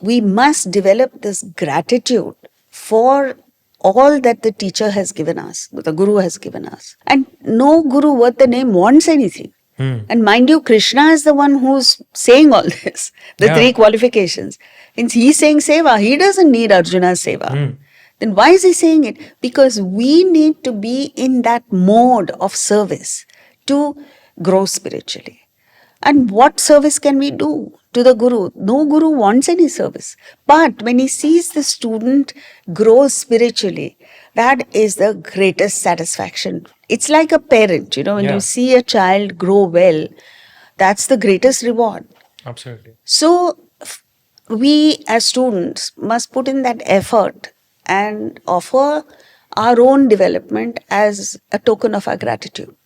we must develop this gratitude for all that the teacher has given us, the Guru has given us. And no Guru worth the name wants anything. And mind you, Krishna is the one who's saying all this, the three qualifications. And he's saying seva, he doesn't need Arjuna's seva. Then why is he saying it? Because we need to be in that mode of service to grow spiritually. And what service can we do to the Guru? No Guru wants any service. But when he sees the student grow spiritually, that is the greatest satisfaction. It's like a parent, when you see a child grow well, that's the greatest reward. Absolutely. So we as students must put in that effort and offer our own development as a token of our gratitude.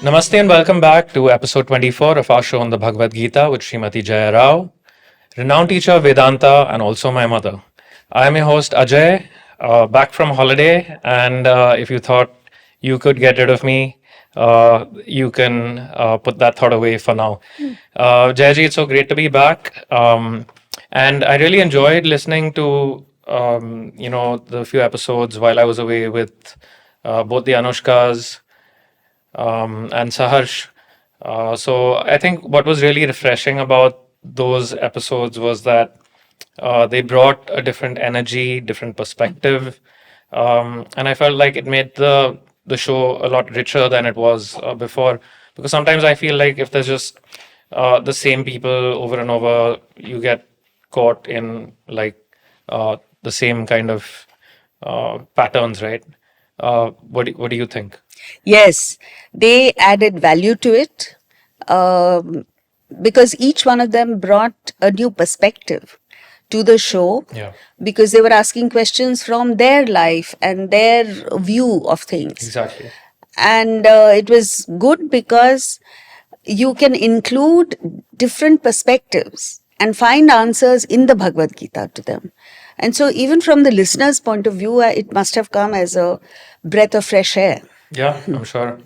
Namaste and welcome back to episode 24 of our show on the Bhagavad Gita with Srimati Jaya Row, renowned teacher of Vedanta and also my mother. I am your host Ajay, back from holiday, and if you thought you could get rid of me, you can put that thought away for now. Jayaji, it's so great to be back, and I really enjoyed listening to the few episodes while I was away with both the Anushkas and Saharsh. So I think what was really refreshing about those episodes was that they brought a different energy, different perspective, and I felt like it made the show a lot richer than it was before. Because sometimes I feel like if there's just the same people over and over, you get caught in like the same kind of patterns, right? What do you think? Yes, they added value to it because each one of them brought a new perspective to the show because they were asking questions from their life and their view of things. Exactly. And it was good because you can include different perspectives and find answers in the Bhagavad Gita to them. And so even from the listener's point of view, it must have come as a breath of fresh air. Yeah, I'm sure.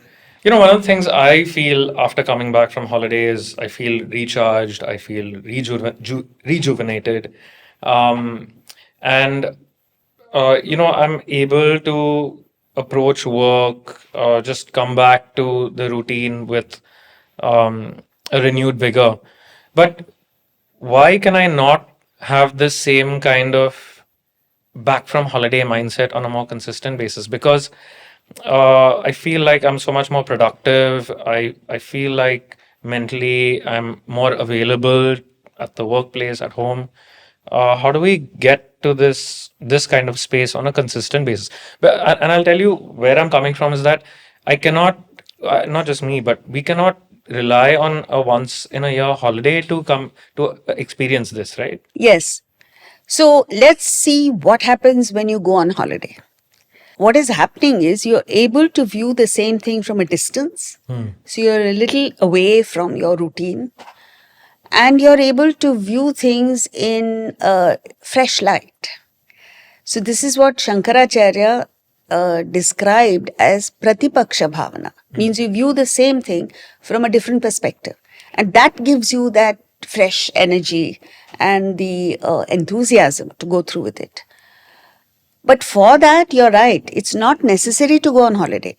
One of the things I feel after coming back from holiday is I feel recharged, I feel rejuvenated. And I'm able to approach work, just come back to the routine with a renewed vigor. But why can I not have this same kind of back from holiday mindset on a more consistent basis? Because I feel like I'm so much more productive. I feel like mentally I'm more available at the workplace, at home. How do we get to this kind of space on a consistent basis? And I'll tell you where I'm coming from is that I cannot, not just me, but we cannot rely on a once in a year holiday to come to experience this, right? Yes. So let's see what happens when you go on holiday. What is happening is you're able to view the same thing from a distance. So you're a little away from your routine and you're able to view things in a fresh light. So this is what Shankaracharya described as pratipaksha bhavana. Means you view the same thing from a different perspective. And that gives you that fresh energy and the enthusiasm to go through with it. But for that, you're right, it's not necessary to go on holiday.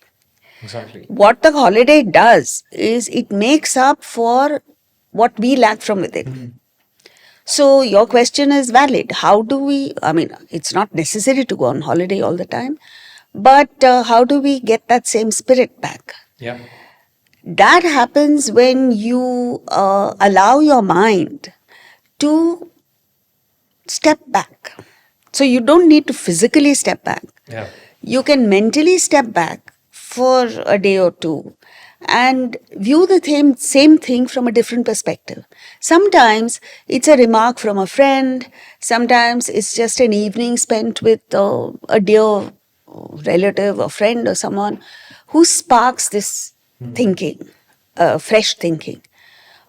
Exactly. What the holiday does is it makes up for what we lack from within. So your question is valid. How do we, it's not necessary to go on holiday all the time, but how do we get that same spirit back? Yeah. That happens when you allow your mind to step back. So you don't need to physically step back. Yeah. You can mentally step back for a day or two and view the same thing from a different perspective. Sometimes it's a remark from a friend. Sometimes it's just an evening spent with a dear relative or friend or someone who sparks this thinking, fresh thinking.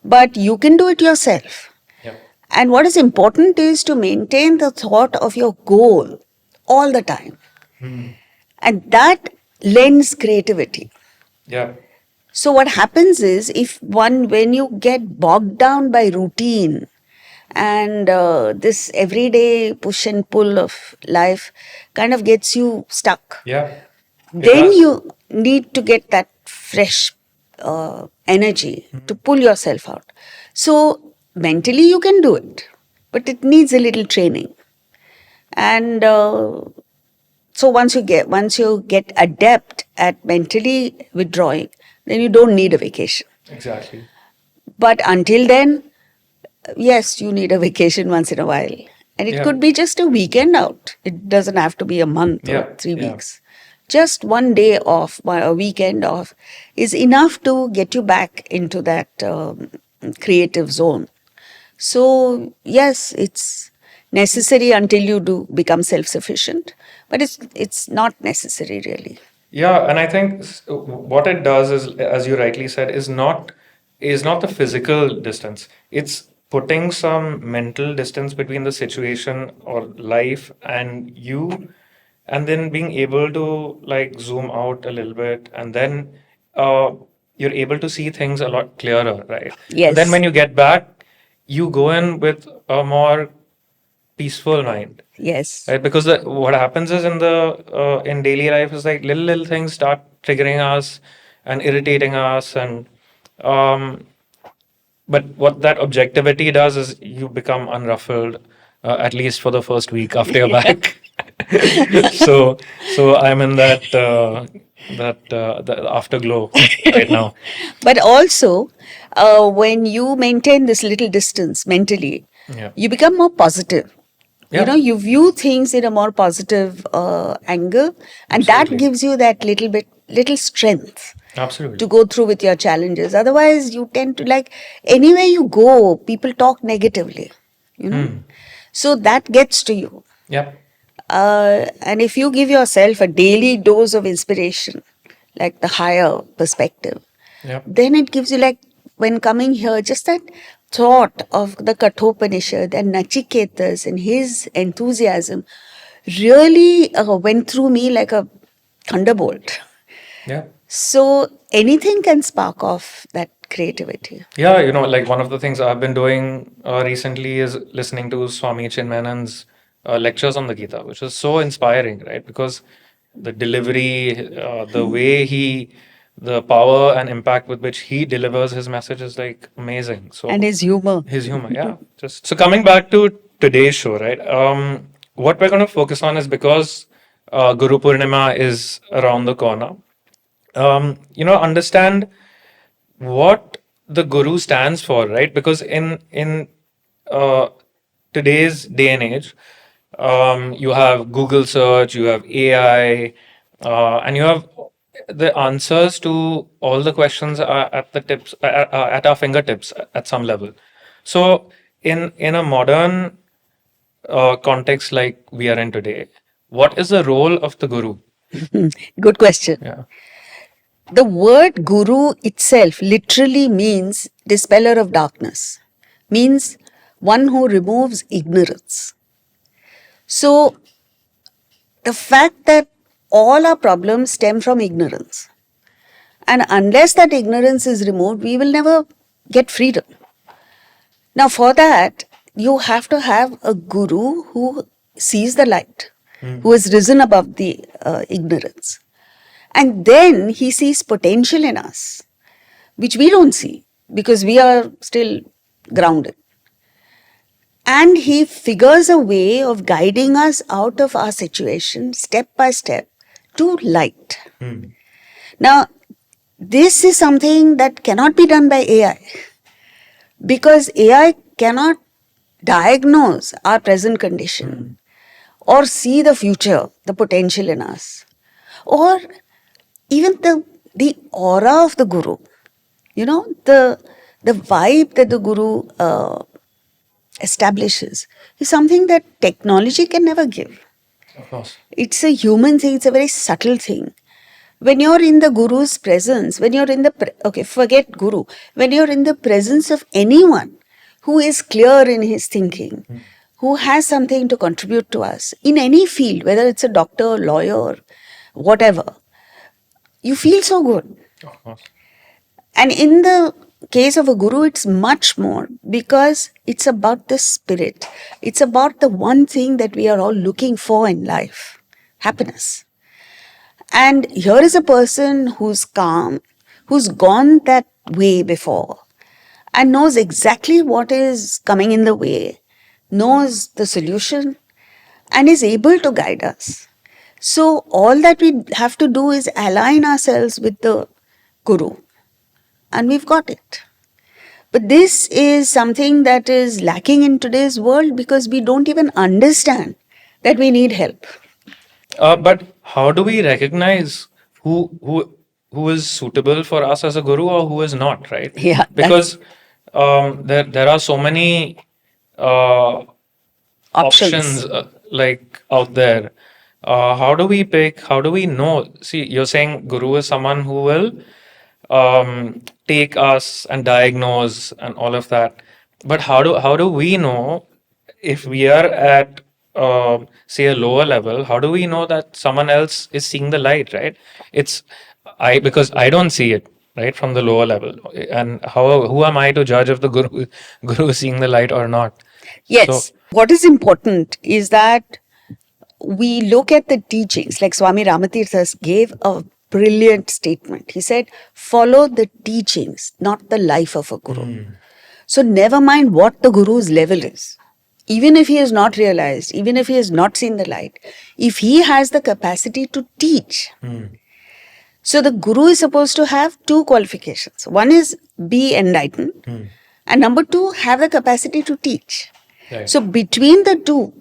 But you can do it yourself. Yep. And what is important is to maintain the thought of your goal all the time. And that lends creativity. Yeah. So what happens is, when you get bogged down by routine and this everyday push and pull of life kind of gets you stuck, Yeah. It then does. you need to get that fresh energy to pull yourself out. So mentally you can do it, but it needs a little training. And so once you get adept at mentally withdrawing, then you don't need a vacation. Exactly. But until then, yes, you need a vacation once in a while. And it Yeah. could be just a weekend out. It doesn't have to be a month Yeah, or 3 yeah. weeks. Just one day off, a weekend off is enough to get you back into that creative zone. So, yes, it's necessary until you do become self-sufficient, but it's not necessary really. Yeah, and I think what it does is, as you rightly said, is not the physical distance. It's putting some mental distance between the situation or life and you, and then being able to like zoom out a little bit, and then uh, you're able to see things a lot clearer, right? And then Yes, when you get back, you go in with a more peaceful mind, yes. right? Because what happens is in daily life is like little things start triggering us and irritating us, and um, but what that objectivity does is you become unruffled, at least for the first week after you're back. so so I'm in that afterglow right now. But also, when you maintain this little distance mentally, Yeah. you become more positive. Yeah. You view things in a more positive angle, and that Absolutely. gives you that little strength Absolutely. to go through with your challenges. Otherwise, you tend to, like, anywhere you go, people talk negatively, you know. So that gets to you. Yeah. And if you give yourself a daily dose of inspiration, like the higher perspective, Yeah. then it gives you, like, when coming here, just that thought of the Kathopanishad and Nachiketas and his enthusiasm really went through me like a thunderbolt. Yeah. So anything can spark off that creativity. Yeah, like one of the things I've been doing recently is listening to Swami Chinmayanand's lectures on the Gita, which is so inspiring, right? Because the delivery, the power and impact with which he delivers his message is like amazing. And So his humor. his humor, yeah. Just so coming back to today's show, right? What we're going to focus on is because Guru Purnima is around the corner. Understand what the guru stands for, right? Because in uh, today's day and age, you have Google search, you have AI, and you have the answers to all the questions are at our fingertips at some level. So in a modern context like we are in today, what is the role of the guru? Good question. Yeah. The word guru itself literally means dispeller of darkness, means one who removes ignorance. So, the fact that all our problems stem from ignorance, and unless that ignorance is removed, we will never get freedom. Now, for that, you have to have a guru who sees the light, who has risen above the ignorance. And then he sees potential in us, which we don't see because we are still grounded. And he figures a way of guiding us out of our situation step by step to light. Now, this is something that cannot be done by AI because AI cannot diagnose our present condition or see the future, the potential in us, or even the aura of the guru. The vibe that the guru establishes is something that technology can never give. Of course. It's a human thing, it's a very subtle thing. When you're in the guru's presence, when you're in the, okay, forget guru, when you're in the presence of anyone who is clear in his thinking, who has something to contribute to us in any field, whether it's a doctor, lawyer, whatever, you feel so good. Of course. And in the case of a guru, it's much more because it's about the spirit. It's about the one thing that we are all looking for in life, happiness. And here is a person who's calm, who's gone that way before and knows exactly what is coming in the way, knows the solution, and is able to guide us. So all that we have to do is align ourselves with the guru, and we've got it. But this is something that is lacking in today's world because we don't even understand that we need help. But how do we recognize who is suitable for us as a guru or who is not, right? Yeah, Because there are so many options like out there. How do we pick? How do we know? See, you're saying guru is someone who will take us and diagnose and all of that. But how do we know if we are at say a lower level? How do we know that someone else is seeing the light? Right? It's because I don't see it right from the lower level, and who am I to judge if the guru is seeing the light or not? Yes. So, What is important is that we look at the teachings, like Swami Ramatirtha gave a brilliant statement. He said, follow the teachings, not the life of a guru. So never mind what the guru's level is. Even if he has not realized, even if he has not seen the light, if he has the capacity to teach. So the guru is supposed to have two qualifications. One is be enlightened, and number two, have the capacity to teach. right. So between the two,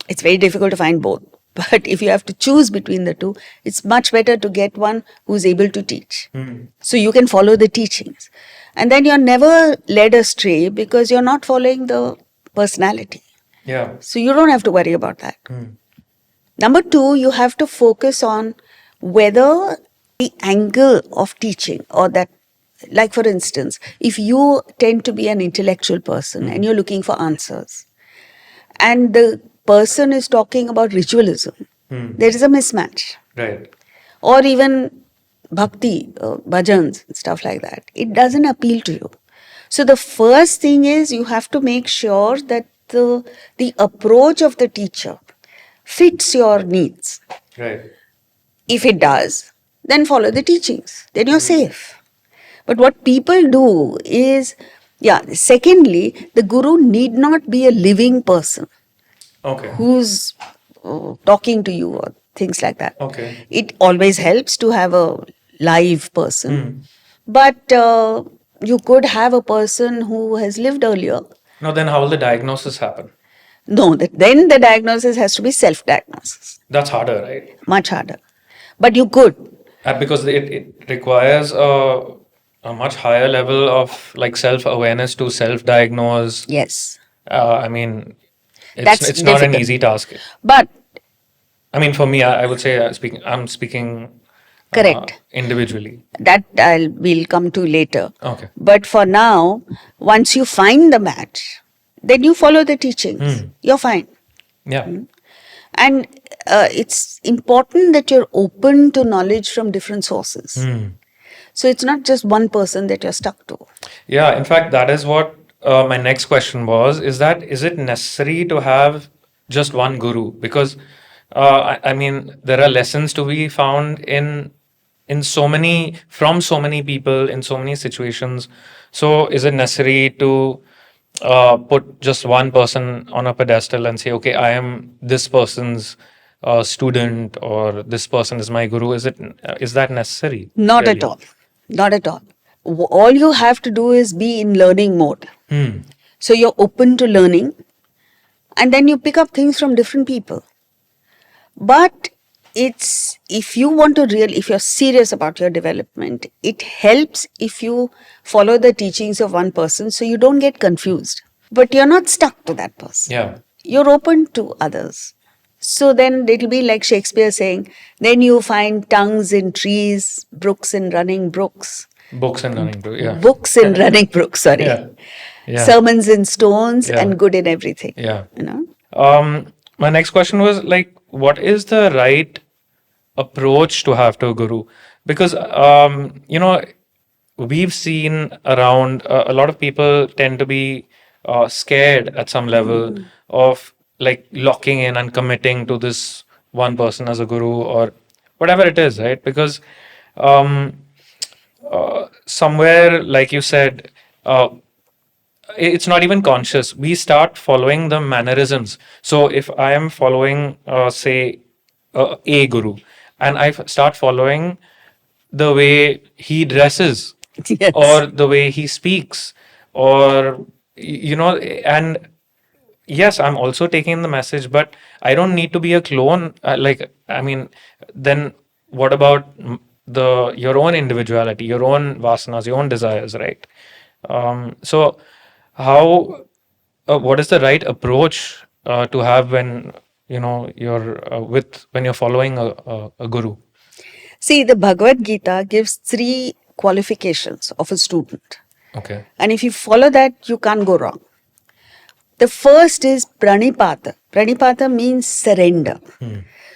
it's very difficult to find both. But if you have to choose between the two, it's much better to get one who's able to teach. So you can follow the teachings. And then you're never led astray because you're not following the personality. Yeah. So you don't have to worry about that. Number two, you have to focus on whether the angle of teaching or that, like for instance, if you tend to be an intellectual person and you're looking for answers, and the person is talking about ritualism, there is a mismatch. Right. Or even bhakti, bhajans, and stuff like that. It doesn't appeal to you. So the first thing is you have to make sure that the approach of the teacher fits your needs. Right. If it does, then follow the teachings. Then you're safe. But what people do is, secondly, the guru need not be a living person Okay. who's talking to you or things like that. Okay. It always helps to have a live person. But you could have a person who has lived earlier. Now, then how will the diagnosis happen? No, then the diagnosis has to be self-diagnosis. That's harder, right? Much harder. But you could. Because it requires a much higher level of like self-awareness to self-diagnose. Yes. I mean, That's it's not an difficult. easy task. But I mean, for me, I would say I'm speaking correct. Individually. That we'll come to later. Okay. But for now, once you find the match, then you follow the teachings. You're fine. Yeah. And it's important that you're open to knowledge from different sources. So it's not just one person that you're stuck to. Yeah. In fact, that is what my next question was. Is it necessary to have just one guru? Because I mean, there are lessons to be found from so many people in so many situations. So is it necessary to put just one person on a pedestal and say, okay, I am this person's student or this person is my guru? Is that necessary? Not really? at all. Not at all. All you have to do is be in learning mode. So you're open to learning and then you pick up things from different people. But if you're serious about your development, it helps if you follow the teachings of one person so you don't get confused. But you're not stuck to that person. Yeah. You're open to others. So then it'll be like Shakespeare saying, then you find tongues in trees, brooks in running brooks. Books and running, yeah. Books in running brooks, sorry. Yeah. Yeah. sermons in stones Yeah. and good in everything. Yeah. You know? My next question was like, what is the right approach to have to a guru? Because we've seen around a lot of people tend to be scared at some level of like locking in and committing to this one person as a guru or whatever it is, right? Because um, somewhere, like you said, it's not even conscious. We start following the mannerisms. So if I am following, say, a guru, and start following the way he dresses Yes. or the way he speaks, or and yes, I'm also taking the message, but I don't need to be a clone. I mean, then what about the your own individuality, your own vasanas, your own desires, right? So, how, what is the right approach to have when you're when you're following a guru? See, the Bhagavad Gita gives 3 qualifications of a student. Okay. And if you follow that, you can't go wrong. The first is pranipata. Pranipata means surrender.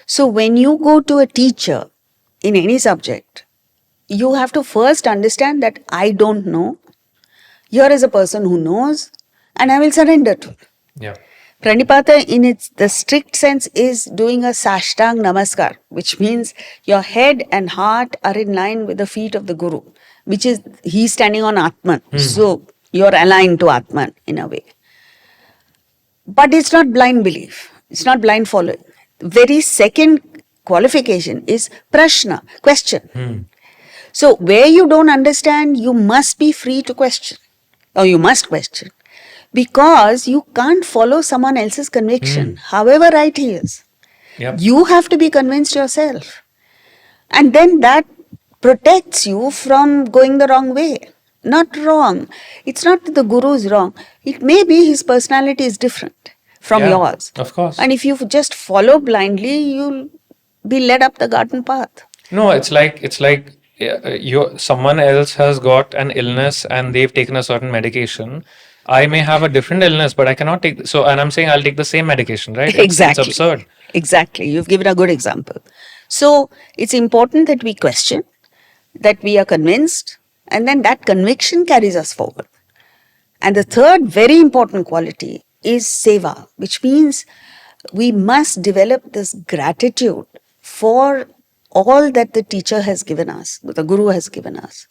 So when you go to a teacher in any subject, you have to first understand that I don't know. Here is a person who knows, and I will surrender to. Yeah. Pranipata in its the strict sense is doing a sashtang namaskar, which means your head and heart are in line with the feet of the Guru, which is he's standing on Atman. So you're aligned to Atman in a way. But it's not blind belief. It's not blind following. The very second qualification is prashna, question. So where you don't understand, you must be free to question, or you must question, because you can't follow someone else's conviction, however right he is. Yep. You have to be convinced yourself. And then that protects you from going the wrong way. Not wrong. It's not that the guru is wrong. It may be his personality is different from Yeah, yours. of course. And if you just follow blindly, you'll be led up the garden path. No, it's like someone else has got an illness and they've taken a certain medication. I may have a different illness, but I cannot take so. And I'm saying I'll take the same medication, right? It's Exactly. absurd. Exactly. You've given a good example. So it's important that we question, that we are convinced, and then that conviction carries us forward. And the third very important quality is seva, which means we must develop this gratitude for all that the teacher has given us, the guru has given us.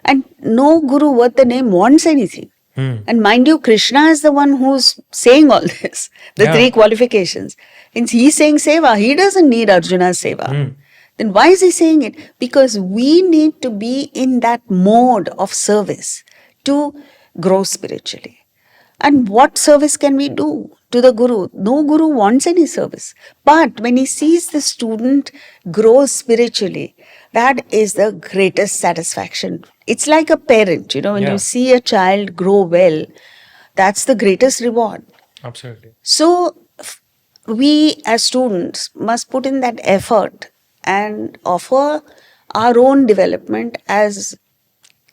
And no guru worth the name wants anything. And mind you, Krishna is the one who's saying all this, the Yeah. 3 qualifications. And he's saying seva, he doesn't need Arjuna's seva. Then why is he saying it? Because we need to be in that mode of service to grow spiritually. And what service can we do to the Guru? No Guru wants any service. But when he sees the student grow spiritually, that is the greatest satisfaction. It's like a parent, when Yeah. you see a child grow well, that's the greatest reward. Absolutely. So, we as students must put in that effort and offer our own development as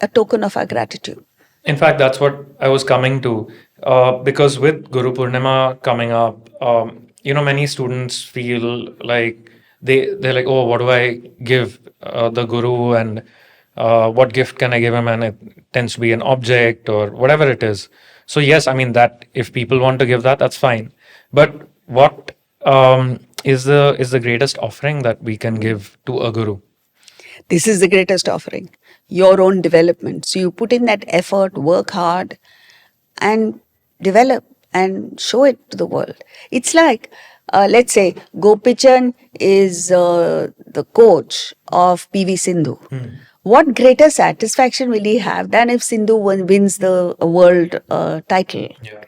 a token of our gratitude. In fact, that's what I was coming to. Because with Guru Purnima coming up, many students feel like they're like, oh, what do I give the Guru, and what gift can I give him? And it tends to be an object or whatever it is. So yes, I mean that if people want to give that, that's fine. But what is the greatest offering that we can give to a Guru? This is the greatest offering, your own development. So you put in that effort, work hard, and develop and show it to the world. It's like, let's say, Gopichan is the coach of PV Sindhu. What greater satisfaction will he have than if Sindhu wins the world title? Yeah.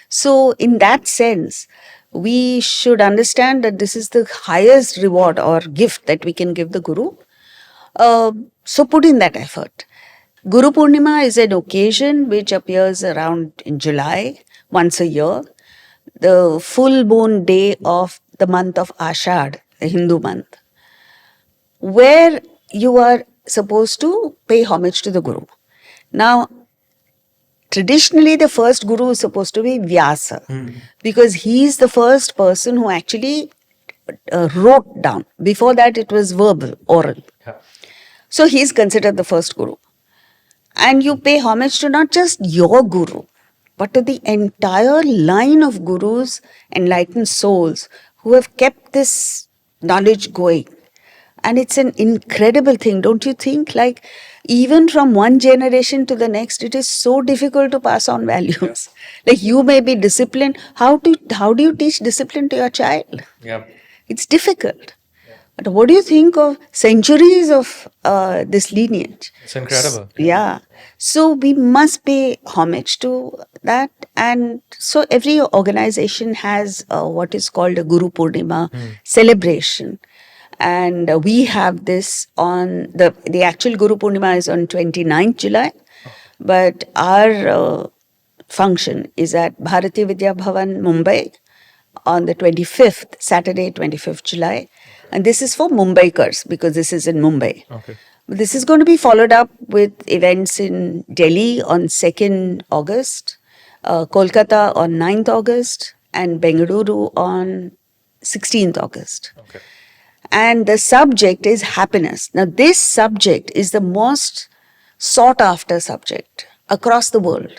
So, in that sense, we should understand that this is the highest reward or gift that we can give the Guru. So put in that effort. Guru Purnima is an occasion which appears around in July, once a year, the full moon day of the month of Ashad, the Hindu month, where you are supposed to pay homage to the Guru. Now, traditionally the first guru is supposed to be Vyasa, because he is the first person who actually wrote down. Before that, it was verbal, oral. Yeah. So he is considered the first guru. And you pay homage to not just your guru, but to the entire line of gurus, enlightened souls who have kept this knowledge going. And it's an incredible thing, don't you think? Like, even from one generation to the next, it is so difficult to pass on values. Like, you may be disciplined. How do you teach discipline to your child? Yeah. It's difficult. But what do you think of centuries of this lineage? It's incredible. Yeah. So we must pay homage to that. And so every organization has what is called a Guru Purnima celebration. And we have this on the actual Guru Purnima is on 29th July. But our function is at Bharati Vidya Bhavan, Mumbai on the 25th, Saturday, 25th July. And this is for Mumbaikars because this is in Mumbai. Okay. This is going to be followed up with events in Delhi on 2nd August, Kolkata on 9th August, and Bengaluru on 16th August. Okay. And the subject is happiness. Now, this subject is the most sought after subject across the world,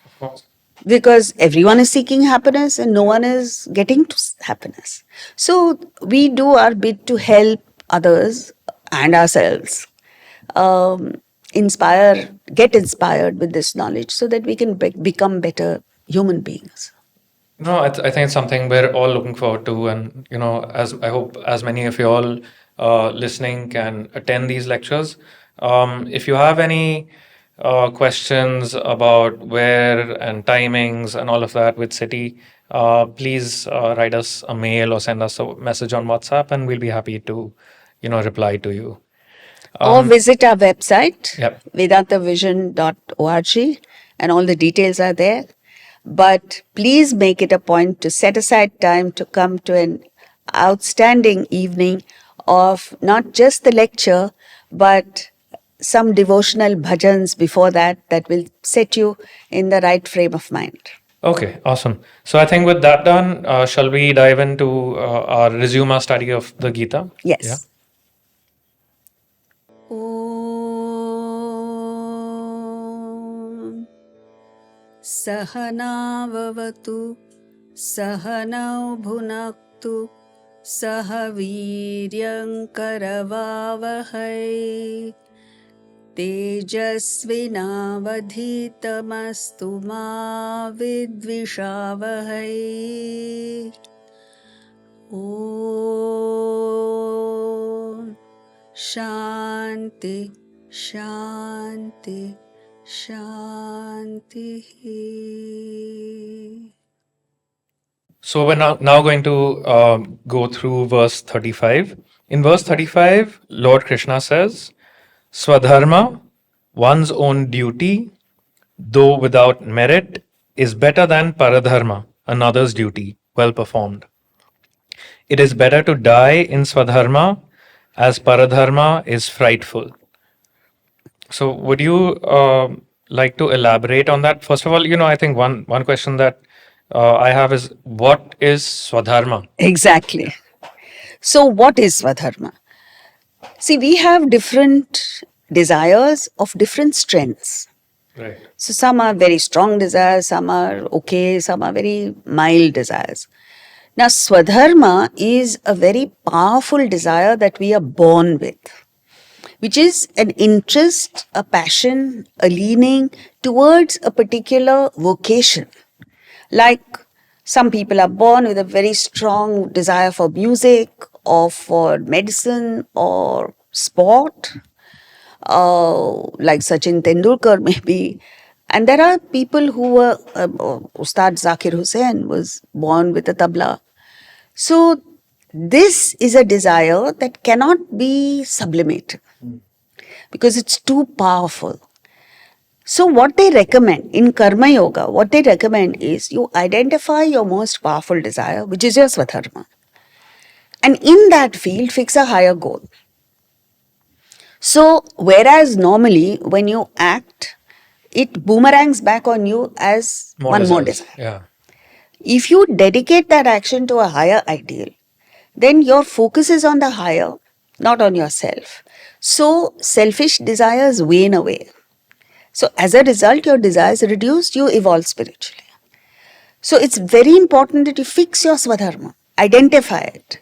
Of course. because everyone is seeking happiness and no one is getting to happiness. So we do our bit to help others and ourselves get inspired with this knowledge so that we can become better human beings. No, I think it's something we're all looking forward to, and as I hope as many of you all listening can attend these lectures. If you have any questions about where and timings and all of that with City, please write us a mail or send us a message on WhatsApp, and we'll be happy to reply to you. Or visit our website, Yep. vedantavision.org, and all the details are there. But please make it a point to set aside time to come to an outstanding evening of not just the lecture, but some devotional bhajans before that will set you in the right frame of mind. Okay, awesome. So I think with that done, shall we dive into resume our study of the Gita? Yes. Yeah. Om Sahanavavatu Sahanau Bhunaktu Sahaviryam Karavavahai Tejasvinavadhitamastu ma vidvishavahai. Om Shanti, Shanti, Shanti. So we're now going to go through verse 35. In verse 35, Lord Krishna says, Svadharma, one's own duty, though without merit, is better than paradharma, another's duty, well performed. It is better to die in Svadharma as paradharma is frightful. So would you like to elaborate on that? First of all, I think one question that I have is, what is Svadharma? Exactly. So, what is Svadharma? See, we have different desires of different strengths. Right. So, some are very strong desires, some are okay, some are very mild desires. Now, Swadharma is a very powerful desire that we are born with, which is an interest, a passion, a leaning towards a particular vocation. Like some people are born with a very strong desire for music or for medicine or sport, like Sachin Tendulkar maybe. And there are people who were, Ustad Zakir Hussain was born with a tabla. So this is a desire that cannot be sublimated because it's too powerful. So what they recommend in Karma Yoga, what they recommend is you identify your most powerful desire, which is your Swadharma. And in that field, fix a higher goal. So whereas normally when you act, it boomerangs back on you as one more desires. desire. Yeah. If you dedicate that action to a higher ideal, then your focus is on the higher, not on yourself. So selfish desires wane away. So as a result, your desires reduce, you evolve spiritually. So it's very important that you fix your Svadharma, identify it,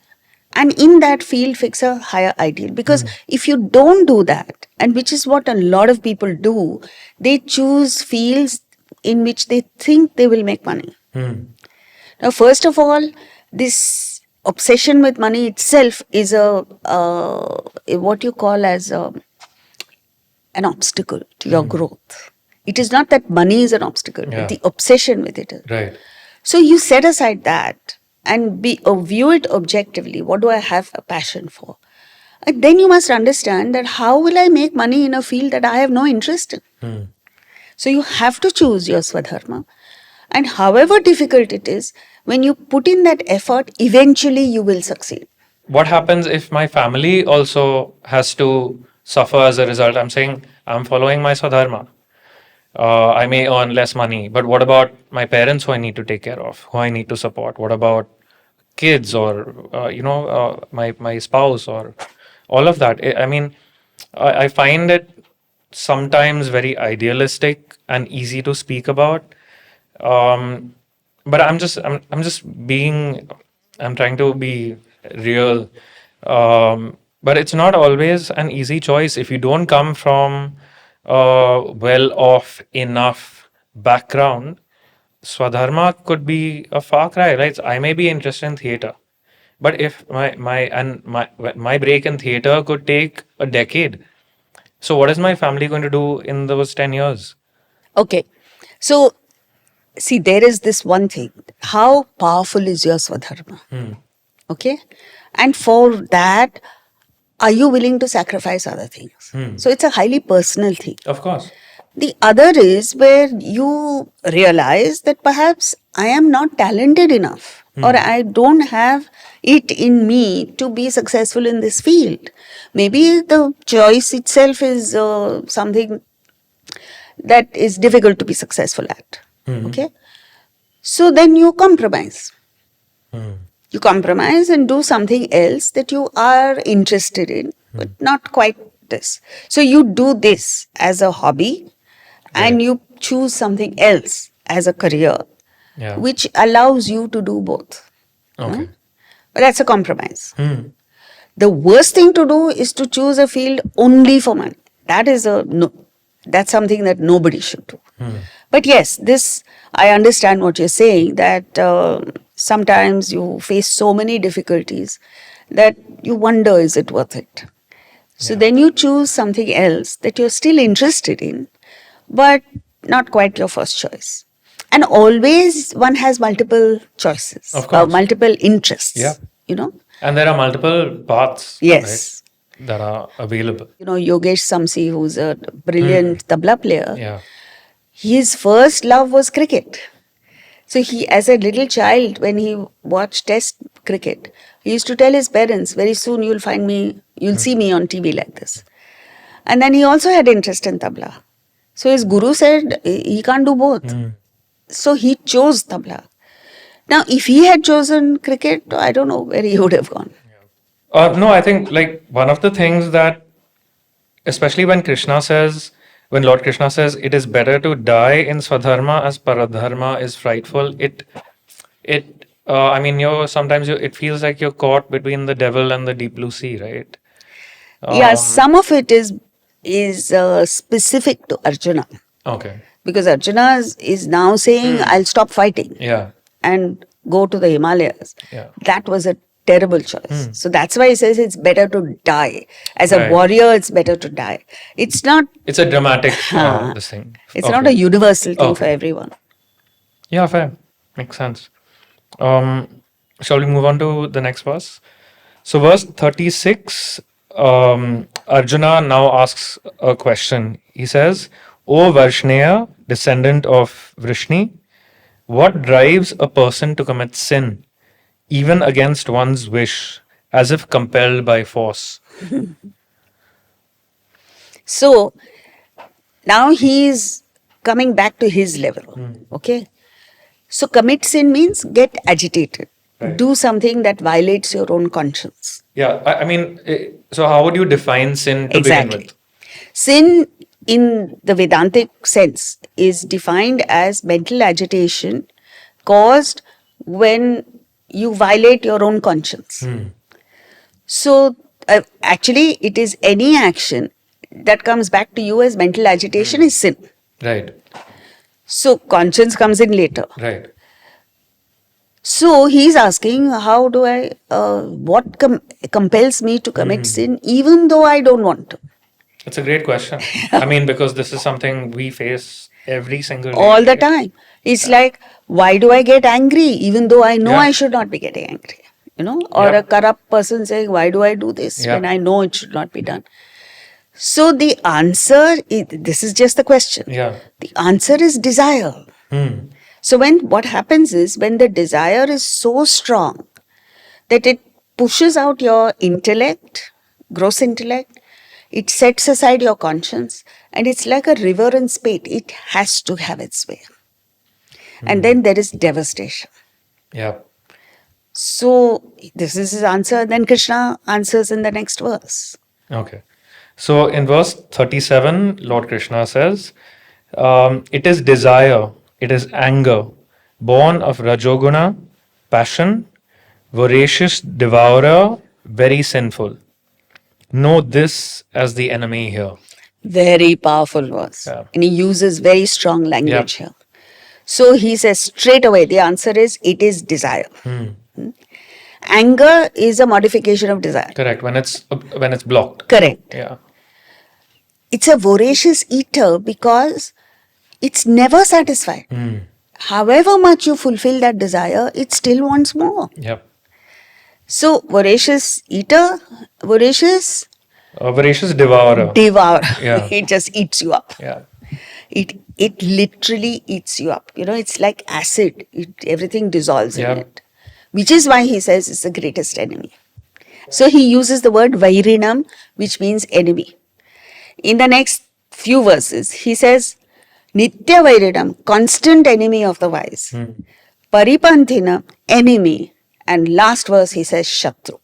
and in that field fix a higher ideal. Because if you don't do that, and which is what a lot of people do, they choose fields in which they think they will make money. Now, first of all, this obsession with money itself is what you call as an obstacle to your growth. It is not that money is an obstacle, but the obsession with it is. Right. So you set aside that and view it objectively. What do I have a passion for? And then you must understand that how will I make money in a field that I have no interest in? So you have to choose your Svadharma. And however difficult it is, when you put in that effort, eventually you will succeed. What happens if my family also has to suffer as a result? I'm saying I'm following my Swadharma. I may earn less money, but what about my parents who I need to take care of, who I need to support? What about kids or my spouse or all of that? I mean, I find it sometimes very idealistic and easy to speak about. But I'm just being I'm trying to be real. But it's not always an easy choice if you don't come from a well off enough background. Swadharma could be a far cry, right? I may be interested in theater, but if my break in theater could take a decade, so what is my family going to do in those 10 years? Okay. So, see, there is this one thing. How powerful is your Swadharma? Okay. And for that, are you willing to sacrifice other things? So it's a highly personal thing. Of course. The other is where you realize that perhaps I am not talented enough or I don't have it in me to be successful in this field. Maybe the choice itself is something that is difficult to be successful at. Okay. So then you compromise. You compromise and do something else that you are interested in, but not quite this. So you do this as a hobby and you choose something else as a career, which allows you to do both. Okay. But that's a compromise. The worst thing to do is to choose a field only for money. That is that's something that nobody should do. But yes, I understand what you're saying, that sometimes you face so many difficulties that you wonder, is it worth it? So then you choose something else that you're still interested in, but not quite your first choice. And always one has multiple choices, Of course. multiple interests, Yeah. you know. And there are multiple paths, Yes. right, that are available. You know, Yogesh Samsi, who's a brilliant tabla player, Yeah. his first love was cricket. So he, as a little child, when he watched Test cricket, he used to tell his parents, very soon you'll see me on TV like this. And then he also had interest in tabla. So his guru said he can't do both. So he chose tabla. Now, if he had chosen cricket, I don't know where he would have gone. No, I think like one of the things that, especially when Lord Krishna says, it is better to die in Swadharma as Paradharma is frightful. Sometimes it feels like you're caught between the devil and the deep blue sea, right? Yeah, some of it is specific to Arjuna. Okay. Because Arjuna is now saying, I'll stop fighting. Yeah. And go to the Himalayas. Yeah. That was a terrible choice. So that's why he says it's better to die. As a warrior, it's better to die. It's not... It's a dramatic this thing. It's not a universal thing for everyone. Yeah, fair. Makes sense. Shall we move on to the next verse? So verse 36, Arjuna now asks a question. He says, O Varshneya, descendant of Vrishni, what drives a person to commit sin, even against one's wish, as if compelled by force? So now he is coming back to his level. Okay? So commit sin means get agitated. Right. Do something that violates your own conscience. Yeah, I mean, so how would you define sin to begin with? Sin in the Vedantic sense is defined as mental agitation caused when you violate your own conscience. So actually it is any action that comes back to you as mental agitation is sin. Right. So conscience comes in later. Right. So he's asking, how do I, what compels me to commit sin even though I don't want to? It's a great question. I mean, because this is something we face every single day. All the time. It's like, why do I get angry even though I know Yeah. I should not be getting angry? You know, or a corrupt person saying, why do I do this when I know it should not be done? So the answer, this is just the question. Yeah. The answer is desire. So what happens is when the desire is so strong that it pushes out your intellect, gross intellect, it sets aside your conscience, and it's like a river in spate. It has to have its way. And then there is devastation. Yeah. So this is his answer. Then Krishna answers in the next verse. Okay. So in verse 37, Lord Krishna says, it is desire, it is anger, born of Rajoguna, passion, voracious devourer, very sinful. Know this as the enemy here. Very powerful verse. Yeah. And he uses very strong language here. So he says straight away, the answer is, it is desire. Anger is a modification of desire. Correct. When it's blocked. Correct. Yeah. It's a voracious eater because it's never satisfied. However much you fulfill that desire, it still wants more. Yep. So voracious eater, voracious Voracious devourer. Yeah. It just eats you up. Yeah. It literally eats you up. You know, it's like acid. Everything dissolves in it. Which is why he says it's the greatest enemy. So he uses the word vairinam, which means enemy. In the next few verses, he says, Nitya vairinam, constant enemy of the wise. Paripanthina, enemy. And last verse, he says, Shatru.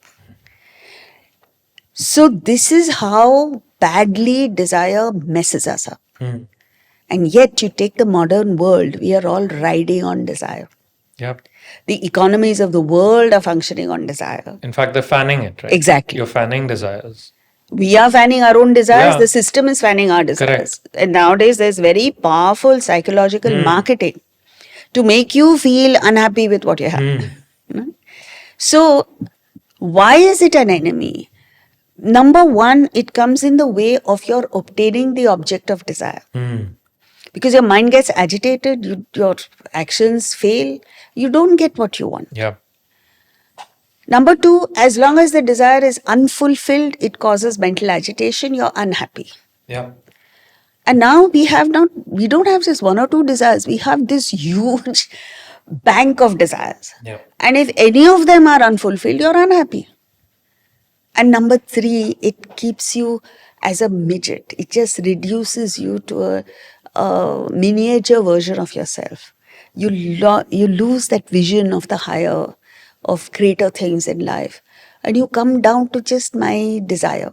So this is how badly desire messes us up. And yet you take the modern world, we are all riding on desire. Yep. The economies of the world are functioning on desire. In fact, they're fanning it, right? Exactly. You're fanning desires. We are fanning our own desires. Yeah. The system is fanning our desires. Correct. And nowadays there's very powerful psychological marketing to make you feel unhappy with what you have. You know? So why is it an enemy? Number one, it comes in the way of your obtaining the object of desire. Because your mind gets agitated, your actions fail, you don't get what you want. Yeah. Number two, as long as the desire is unfulfilled, it causes mental agitation, you're unhappy. Yeah. And now we don't have just one or two desires, we have this huge bank of desires. Yeah. And if any of them are unfulfilled, you're unhappy. And number three, it keeps you as a midget. It just reduces you to a miniature version of yourself. You lose that vision of the higher, of greater things in life. And you come down to just my desire,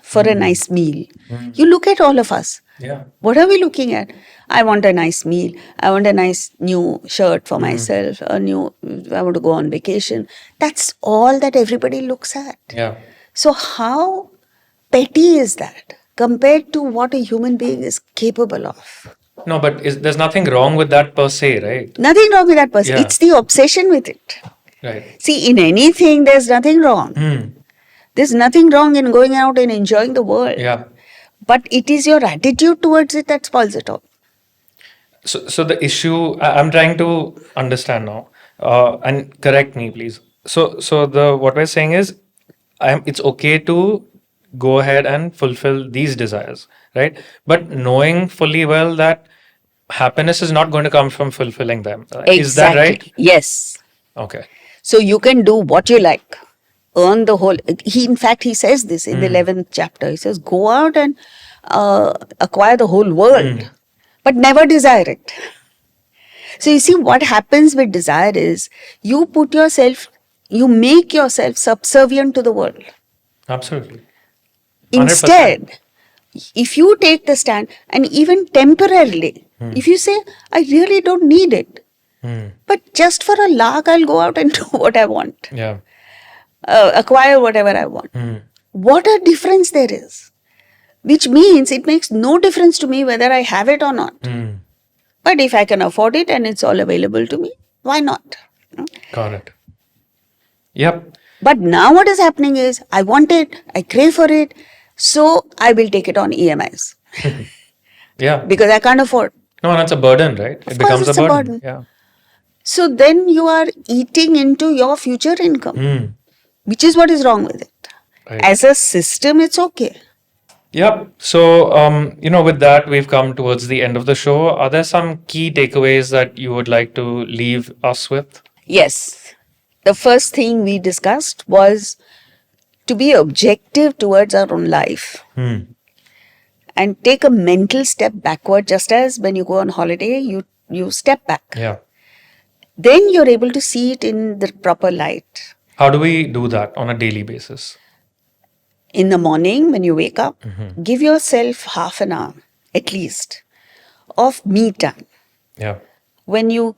for a nice meal. You look at all of us. Yeah. What are we looking at? I want a nice meal. I want a nice new shirt for myself. I want to go on vacation. That's all that everybody looks at. Yeah. So how petty is that compared to what a human being is capable of? No, but there's nothing wrong with that per se, right? Nothing wrong with that person. Yeah. It's the obsession with it. Right. See, in anything, there's nothing wrong. There's nothing wrong in going out and enjoying the world. Yeah. But it is your attitude towards it that spoils it all. So the issue, I'm trying to understand now, and correct me, please. So what we're saying is, it's okay to go ahead and fulfill these desires, right? But knowing fully well that happiness is not going to come from fulfilling them. Exactly. Is that right? Yes. Okay. So you can do what you like. Earn the whole... In fact, he says this in the 11th chapter. He says, go out and acquire the whole world. but never desire it. So you see, what happens with desire is you make yourself subservient to the world. Absolutely. 100%. Instead, if you take the stand, and even temporarily, if you say, I really don't need it, but just for a lark, I'll go out and do what I want, Yeah. acquire whatever I want. What a difference there is. Which means it makes no difference to me whether I have it or not. But if I can afford it and it's all available to me, why not? Got it. Yep. But now what is happening is, I want it, I crave for it, so I will take it on EMIs. Yeah. Because I can't afford. No, and it's a burden, right? Of It course becomes it's a a burden. burden. Yeah. So then you are eating into your future income, which is what is wrong with it. Right. As a system, it's okay. Yep. So, with that, we've come towards the end of the show. Are there some key takeaways that you would like to leave us with? Yes. The first thing we discussed was to be objective towards our own life and take a mental step backward, just as when you go on holiday, you step back. Yeah. Then you're able to see it in the proper light. How do we do that on a daily basis? In the morning, when you wake up, give yourself half an hour, at least, of me time. Yeah. When you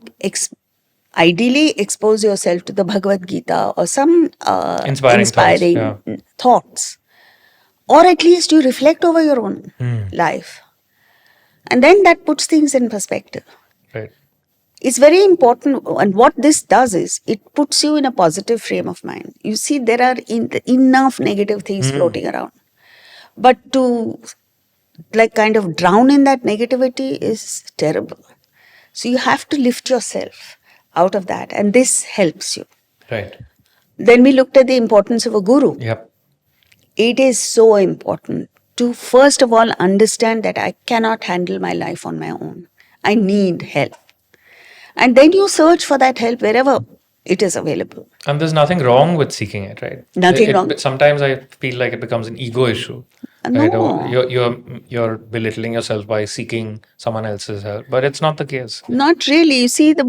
ideally expose yourself to the Bhagavad Gita or some inspiring thoughts, or at least you reflect over your own life. And then that puts things in perspective. Right. It's very important, and what this does is it puts you in a positive frame of mind. You see, there are enough negative things floating around, but to kind of drown in that negativity is terrible. So you have to lift yourself out of that, and this helps you. Right. Then we looked at the importance of a guru. Yep. It is so important to first of all understand that I cannot handle my life on my own. I need help. And then you search for that help wherever it is available. And there's nothing wrong with seeking it, right? Nothing wrong. Sometimes I feel like it becomes an ego issue. Right? No. You're belittling yourself by seeking someone else's help, but it's not the case. Not really. You see, the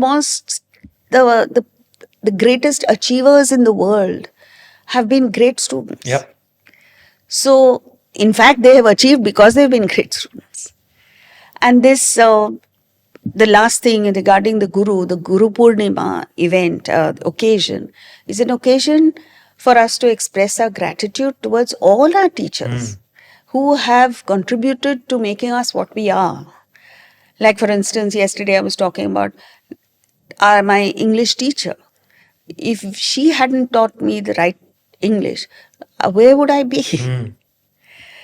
greatest achievers in the world have been great students. Yep. So, in fact, they have achieved because they've been great students. And this, the last thing regarding the Guru Purnima event, occasion, is an occasion for us to express our gratitude towards all our teachers who have contributed to making us what we are. Like, for instance, yesterday I was talking about my English teacher. If she hadn't taught me the right English, where would I be?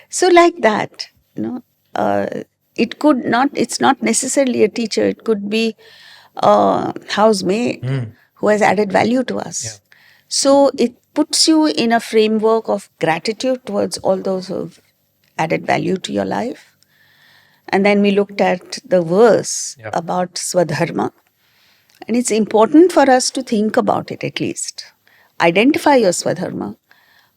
So like that, it's not necessarily a teacher, it could be a housemaid who has added value to us. Yeah. So it puts you in a framework of gratitude towards all those who've added value to your life. And then we looked at the verse about Svadharma. And it's important for us to think about it at least. Identify your Svadharma.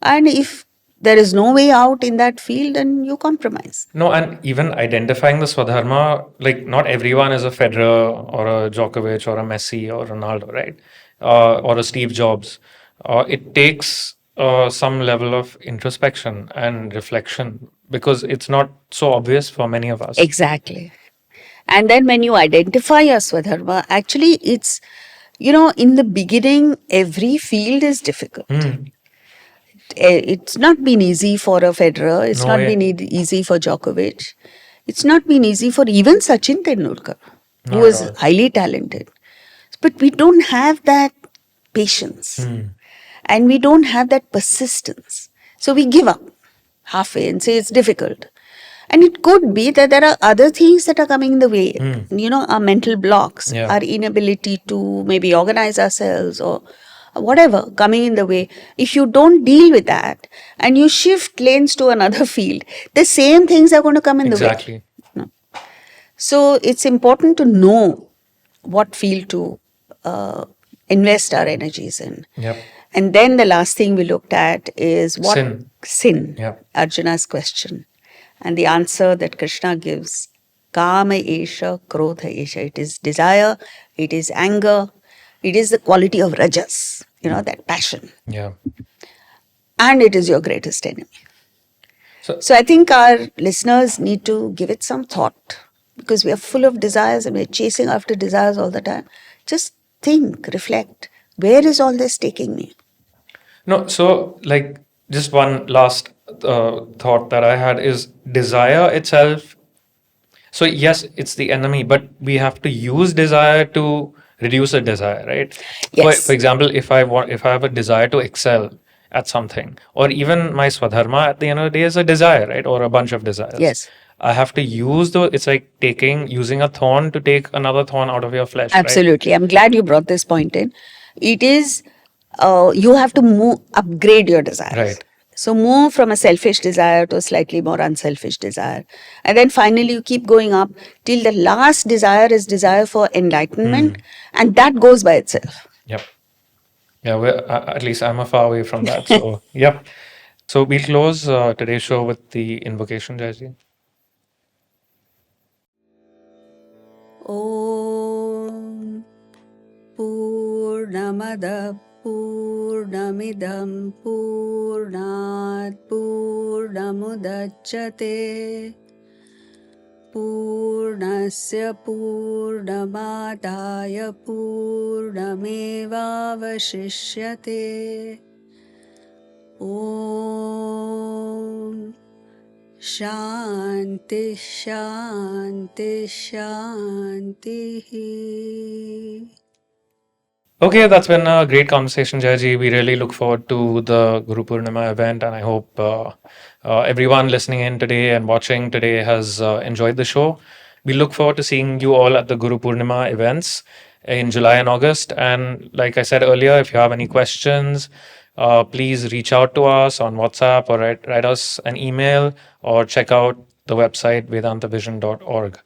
And if there is no way out in that field, then you compromise. No, and even identifying the Svadharma, like not everyone is a Federer or a Djokovic or a Messi or Ronaldo, right? Or a Steve Jobs. It takes some level of introspection and reflection because it's not so obvious for many of us. Exactly. And then when you identify your Svadharma, actually it's, in the beginning, every field is difficult. It's not been easy for a Federer. It's not been easy for Djokovic. It's not been easy for even Sachin Tendulkar, who is highly talented. But we don't have that patience. And we don't have that persistence. So we give up halfway and say it's difficult. And it could be that there are other things that are coming in the way. Our mental blocks, our inability to maybe organize ourselves or whatever coming in the way. If you don't deal with that and you shift lanes to another field, the same things are going to come in the way. Exactly. So it's important to know what field to invest our energies in. Yep. And then the last thing we looked at is Sin. Sin. Yep. Arjuna's question. And the answer that Krishna gives Kama esha, krodha esha. It is desire, it is anger, it is the quality of rajas, that passion. Yeah. And it is your greatest enemy. So, So I think our listeners need to give it some thought because we are full of desires and we're chasing after desires all the time. Just think, reflect. Where is all this taking me? no, so like just one last thought that I had is desire itself. So yes, it's the enemy, but we have to use desire to reduce the desire, right? Yes. For example, if I have a desire to excel at something, or even my Svadharma at the end of the day is a desire, right? Or a bunch of desires. Yes. I have to use it's like using a thorn to take another thorn out of your flesh, right? Absolutely. I'm glad you brought this point in. It is, you have to upgrade your desires. Right. So move from a selfish desire to a slightly more unselfish desire. And then finally you keep going up till the last desire is desire for enlightenment. And that goes by itself. Yep. Yeah, at least I'm a far away from that. So, yep. So we'll close today's show with the invocation, Jayaji. Om Purnamada Purnamidam Purnat Purnamudachyate Purnasya Purnamadaya Purnamevavashishyate Om Shanti Shanti Shanti. Okay, that's been a great conversation, Jayaji. We really look forward to the Guru Purnima event, and I hope everyone listening in today and watching today has enjoyed the show. We look forward to seeing you all at the Guru Purnima events in July and August. And like I said earlier, if you have any questions, please reach out to us on WhatsApp or write us an email or check out the website vedantavision.org.